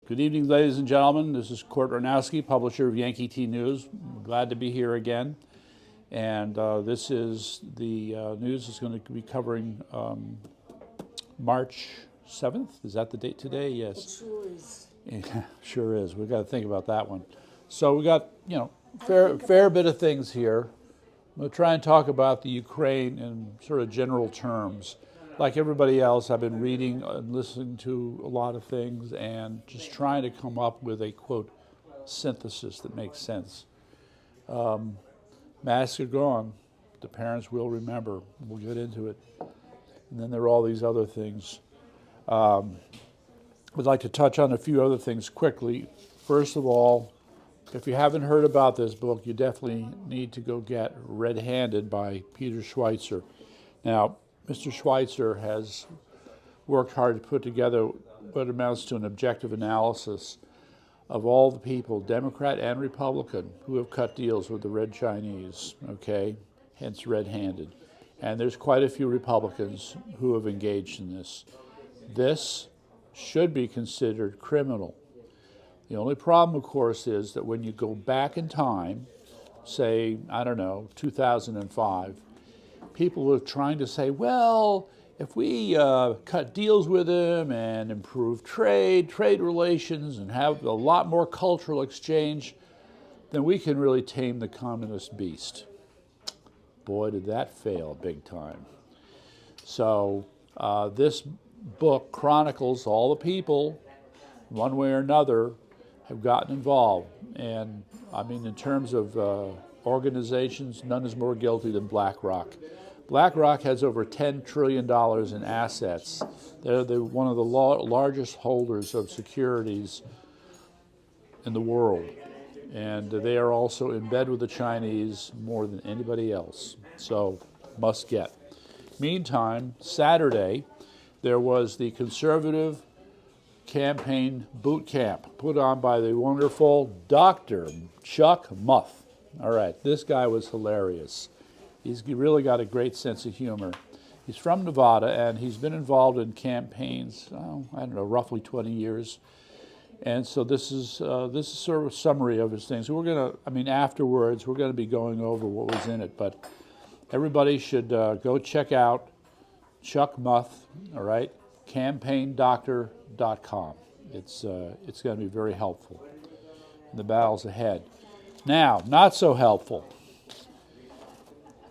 Good evening, ladies and gentlemen. This is Kurt Ranowski, publisher of Yankee T News. I'm glad to be here again. And this is the news is going to be covering March 7th. Is that the date today? Yes. It sure is. Yeah, sure is. We've got to think about that one. So we got, fair bit of things here. We'll try and talk about the Ukraine in sort of general terms. Like everybody else, I've been reading and listening to a lot of things and just trying to come up with a, quote, synthesis that makes sense. Masks are gone. The parents will remember. We'll get into it. And then there are all these other things. I'd like to touch on a few other things quickly. First of all, if you haven't heard about this book, you definitely need to go get Red Handed by Peter Schweitzer. Now, Mr. Schweitzer has worked hard to put together what amounts to an objective analysis of all the people, Democrat and Republican, who have cut deals with the Red Chinese, okay, hence red-handed. And there's quite a few Republicans who have engaged in this. This should be considered criminal. The only problem, of course, is that when you go back in time, say, 2005, people were trying to say, well, if we cut deals with them and improve trade relations, and have a lot more cultural exchange, then we can really tame the communist beast. Boy, did that fail big time. So this book chronicles all the people, one way or another, have gotten involved. And I mean, in terms of organizations, none is more guilty than BlackRock. BlackRock has over $10 trillion in assets. They're one of the largest holders of securities in the world. And they are also in bed with the Chinese more than anybody else. So, must get. Meantime, Saturday, there was the conservative campaign boot camp put on by the wonderful Dr. Chuck Muth. All right, this guy was hilarious. He's really got a great sense of humor. He's from Nevada, and he's been involved in campaigns, roughly 20 years. And so this is sort of a summary of his things. So afterwards, we're going to be going over what was in it. But everybody should go check out Chuck Muth, all right, campaigndoctor.com. It's going to be very helpful in the battles ahead. Now, not so helpful.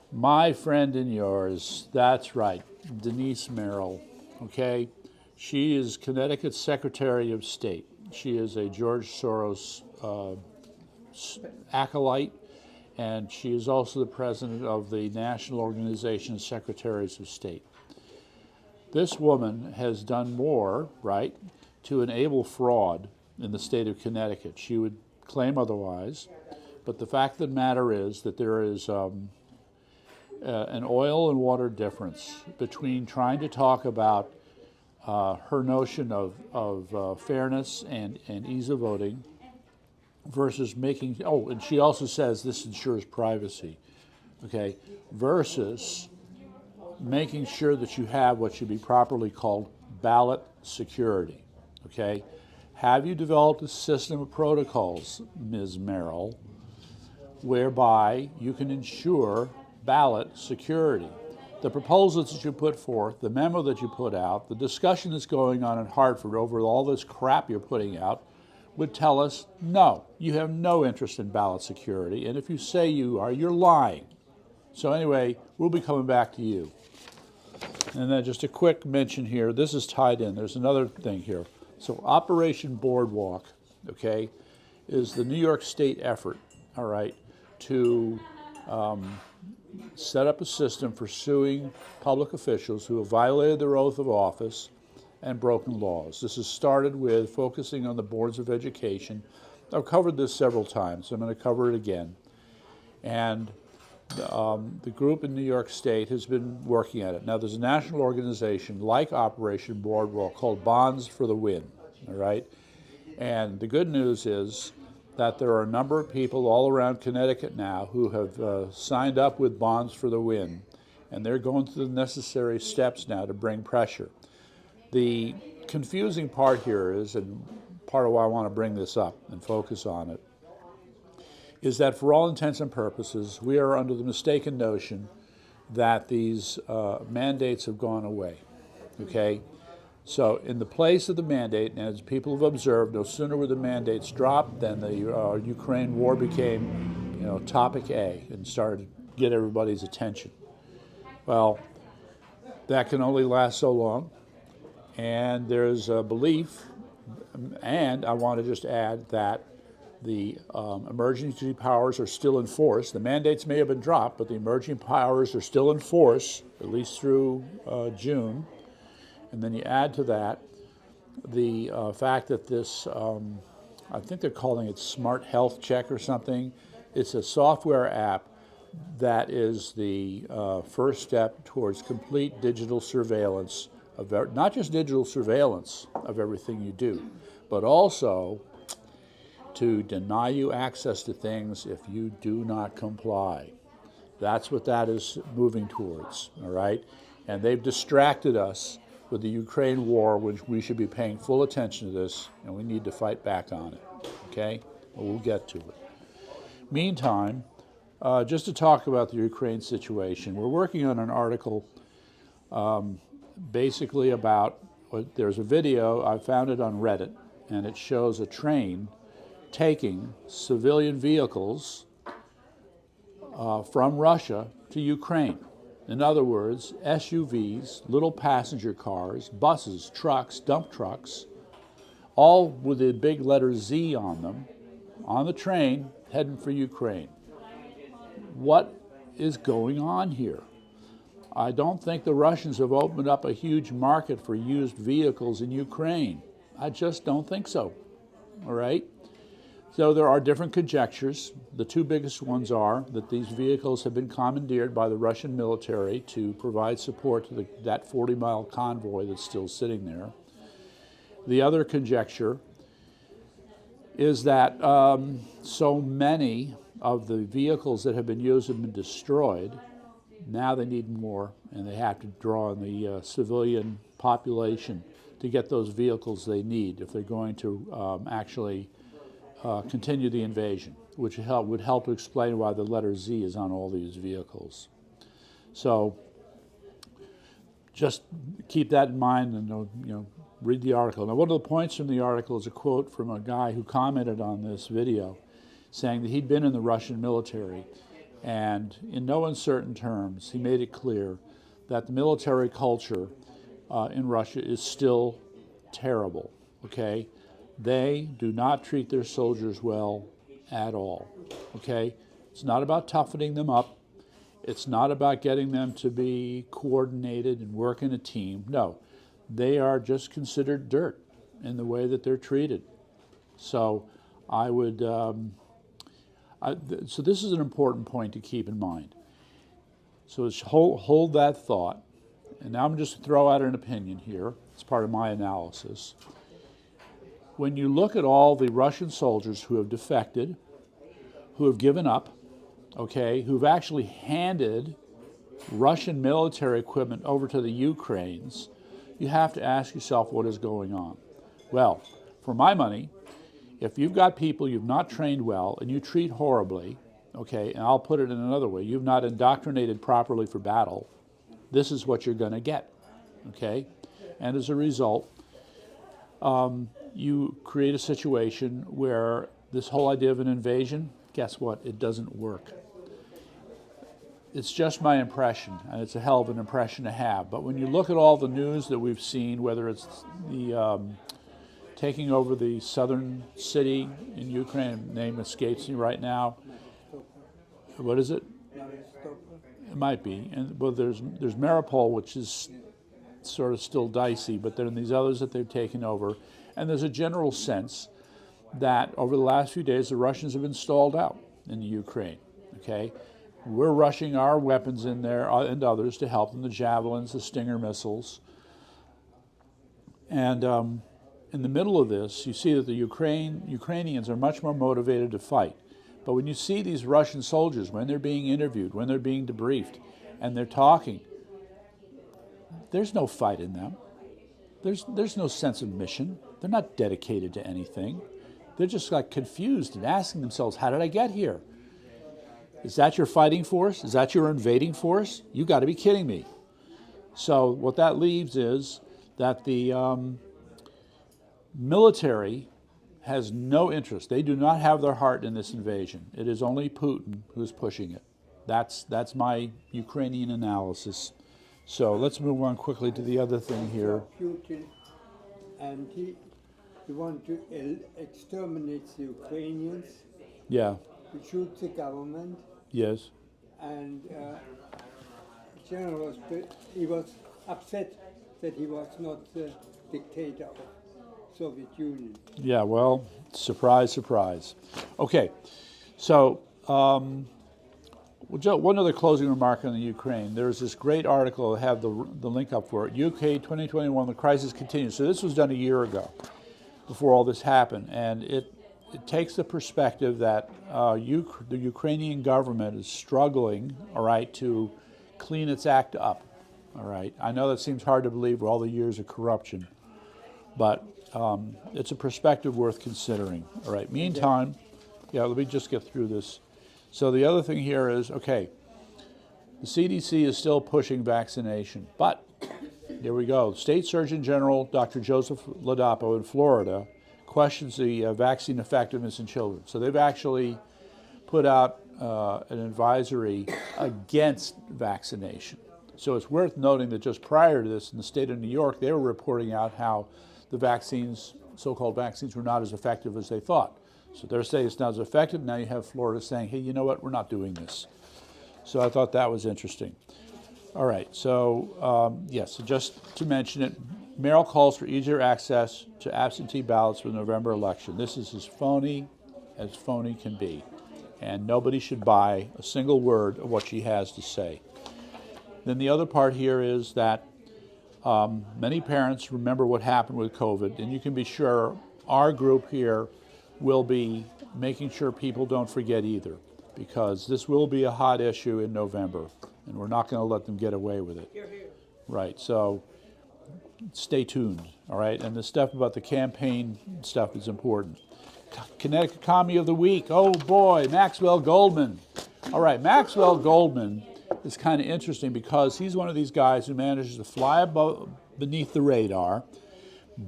My friend and yours, that's right, Denise Merrill, okay? She is Connecticut's Secretary of State. She is a George Soros acolyte, and she is also the president of the National Organization of Secretaries of State. This woman has done more, right, to enable fraud in the state of Connecticut. She would claim otherwise, but the fact of the matter is that there is an oil and water difference between trying to talk about her notion of fairness and ease of voting versus making, and she also says this ensures privacy, okay, versus making sure that you have what should be properly called ballot security, okay? Have you developed a system of protocols, Ms. Merrill, whereby you can ensure ballot security? The proposals that you put forth, the memo that you put out, the discussion that's going on in Hartford over all this crap you're putting out would tell us, no, you have no interest in ballot security, and if you say you are, you're lying. So anyway, we'll be coming back to you. And then just a quick mention here, this is tied in, there's another thing here. So Operation Boardwalk, okay, is the New York State effort, all right, to set up a system for suing public officials who have violated their oath of office and broken laws. This has started with focusing on the boards of education. I've covered this several times. I'm going to cover it again. And the group in New York State has been working at it. Now, there's a national organization like Operation Boardwalk called Bonds for the Win, all right? And the good news is that there are a number of people all around Connecticut now who have signed up with Bonds for the Win, and they're going through the necessary steps now to bring pressure. The confusing part here is, and part of why I want to bring this up and focus on it, is that for all intents and purposes, we are under the mistaken notion that these mandates have gone away, okay? So in the place of the mandate, and as people have observed, no sooner were the mandates dropped than the Ukraine war became, topic A and started to get everybody's attention. Well, that can only last so long, and there's a belief, and I want to just add that the emergency powers are still in force. The mandates may have been dropped, but the emergency powers are still in force, at least through June. And then you add to that the fact that this, I think they're calling it Smart Health Check or something. It's a software app that is the first step towards complete digital surveillance of not just digital surveillance of everything you do, but also to deny you access to things if you do not comply. That's what that is moving towards, all right? And they've distracted us with the Ukraine war, which we should be paying full attention to this, and we need to fight back on it, okay? Well, we'll get to it. Meantime, just to talk about the Ukraine situation, we're working on an article basically about, there's a video, I found it on Reddit, and it shows a train taking civilian vehicles from Russia to Ukraine. In other words, SUVs, little passenger cars, buses, trucks, dump trucks, all with the big letter Z on them, on the train, heading for Ukraine. What is going on here? I don't think the Russians have opened up a huge market for used vehicles in Ukraine. I just don't think so, all right? So there are different conjectures. The two biggest ones are that these vehicles have been commandeered by the Russian military to provide support to that 40-mile convoy that's still sitting there. The other conjecture is that so many of the vehicles that have been used have been destroyed. Now they need more, and they have to draw on the civilian population to get those vehicles they need if they're going to actually continue the invasion, which would help to explain why the letter Z is on all these vehicles. So just keep that in mind and read the article. Now, one of the points from the article is a quote from a guy who commented on this video, saying that he'd been in the Russian military, and in no uncertain terms, he made it clear that the military culture in Russia is still terrible, okay? They do not treat their soldiers well at all, okay? It's not about toughening them up. It's not about getting them to be coordinated and work in a team. No, they are just considered dirt in the way that they're treated. So I would, so this is an important point to keep in mind. So hold that thought. And now I'm just throw out an opinion here. It's part of my analysis. When you look at all the Russian soldiers who have defected, who have given up, okay, who've actually handed Russian military equipment over to the Ukrainians, you have to ask yourself what is going on. Well, for my money, if you've got people you've not trained well and you treat horribly, okay, and I'll put it in another way, you've not indoctrinated properly for battle, this is what you're going to get, okay? And as a result, you create a situation where this whole idea of an invasion, guess what? It doesn't work. It's just my impression, and it's a hell of an impression to have. But when you look at all the news that we've seen, whether it's the taking over the southern city in Ukraine, name escapes me right now. What is it? It might be. And well, there's Mariupol, which is sort of still dicey, but there are these others that they've taken over. And there's a general sense that over the last few days, the Russians have been stalled out in the Ukraine, okay? We're rushing our weapons in there and others to help them, the javelins, the Stinger missiles. And in the middle of this, you see that the Ukrainians are much more motivated to fight. But when you see these Russian soldiers, when they're being interviewed, when they're being debriefed, and they're talking, there's no fight in them. There's no sense of mission. They're not dedicated to anything. They're just like confused and asking themselves, how did I get here? Is that your fighting force? Is that your invading force? You got to be kidding me. So what that leaves is that the military has no interest. They do not have their heart in this invasion. It is only Putin who's pushing it. That's my Ukrainian analysis. So let's move on quickly to the other thing here. Putin, and he want to exterminate the Ukrainians. Yeah. He shoots the government. Yes. And General he was upset that he was not the dictator of Soviet Union. Yeah, well, surprise, surprise. Okay, so one other closing remark on the Ukraine. There's this great article, I have the link up for it, UK 2021, the crisis continues. So this was done a year ago, before all this happened, and it takes the perspective that the Ukrainian government is struggling, all right, to clean its act up, all right. I know that seems hard to believe with all the years of corruption, but it's a perspective worth considering, all right. Meantime, yeah, let me just get through this. So the other thing here is, okay, the CDC is still pushing vaccination, but here we go. State Surgeon General Dr. Joseph Ladapo in Florida questions the vaccine effectiveness in children. So they've actually put out an advisory against vaccination. So it's worth noting that just prior to this, in the state of New York, they were reporting out how the vaccines, so-called vaccines, were not as effective as they thought. So they're saying it's not as effective. Now you have Florida saying, hey, you know what, we're not doing this. So I thought that was interesting. All right, so yes, so just to mention it, Merrill calls for easier access to absentee ballots for the November election. This is as phony can be. And nobody should buy a single word of what she has to say. Then the other part here is that many parents remember what happened with COVID, and you can be sure our group here will be making sure people don't forget either, because this will be a hot issue in November, and we're not going to let them get away with it. Right, so stay tuned, all right? And the stuff about the campaign stuff is important. Connecticut COMMIE of the Week, oh boy, Maxwell Goldman. All right, Maxwell Goldman is kind of interesting because he's one of these guys who manages to fly beneath the radar,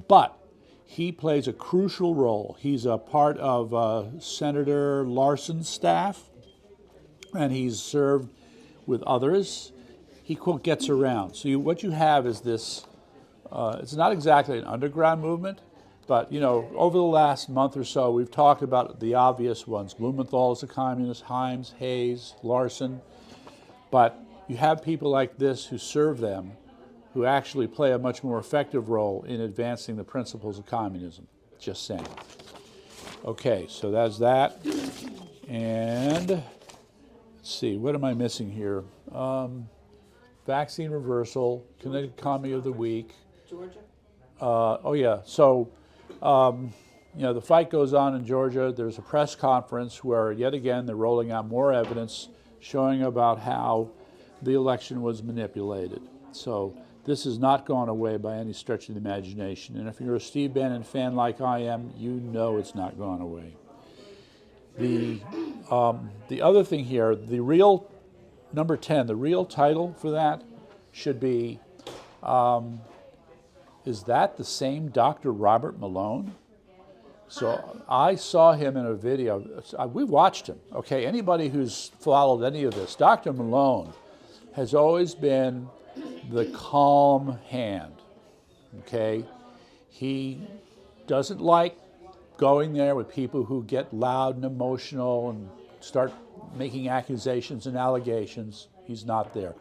but he plays a crucial role. He's a part of Senator Larson's staff, and he's served with others. He, quote, gets around. So what you have is this, it's not exactly an underground movement, but, you know, over the last month or so, we've talked about the obvious ones. Blumenthal is a communist, Himes, Hayes, Larson. But you have people like this who serve them, who actually play a much more effective role in advancing the principles of communism. Just saying. Okay, so that's that. And let's see, what am I missing here? Vaccine reversal, Connecticut COMMIE of the Week. Georgia? Oh yeah, so you know, the fight goes on in Georgia. There's a press conference where yet again they're rolling out more evidence showing about how the election was manipulated. So this has not gone away by any stretch of the imagination. And if you're a Steve Bannon fan like I am, you know it's not gone away. The other thing here, the real, number 10, the real title for that should be, is that the same Dr. Robert Malone? So I saw him in a video. We watched him, okay? Anybody who's followed any of this, Dr. Malone has always been the calm hand, okay? He doesn't like going there with people who get loud and emotional and start making accusations and allegations. He's not there.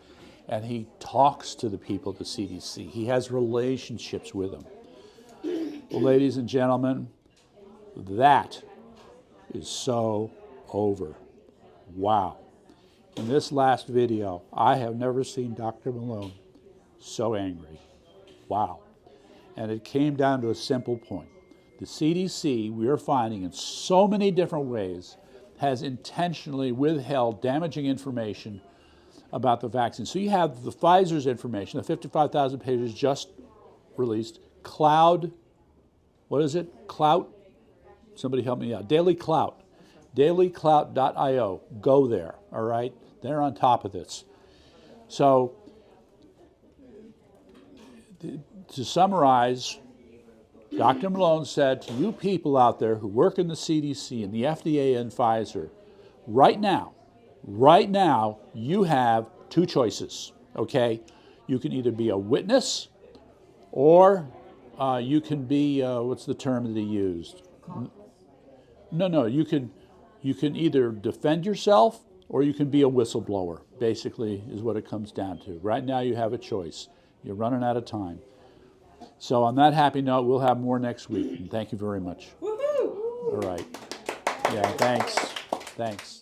And he talks to the people at the CDC. He has relationships with them. Well, ladies and gentlemen, that is so over. Wow. In this last video, I have never seen Dr. Malone so angry. Wow. And it came down to a simple point. The CDC, we are finding in so many different ways, has intentionally withheld damaging information about the vaccine. So you have the Pfizer's information, the 55,000 pages just released, cloud what is it? Clout? Somebody help me out. Daily Clout. dailyclout.io. Go there, all right? They're on top of this. So, to summarize, Dr. Malone said to you people out there who work in the CDC and the FDA and Pfizer, right now, you have two choices, okay? You can either be a witness or you can be, what's the term that he used? No, you can either defend yourself or you can be a whistleblower, basically is what it comes down to. Right now you have a choice. You're running out of time. So on that happy note, we'll have more next week. And thank you very much. Woohoo! All right. Yeah, thanks.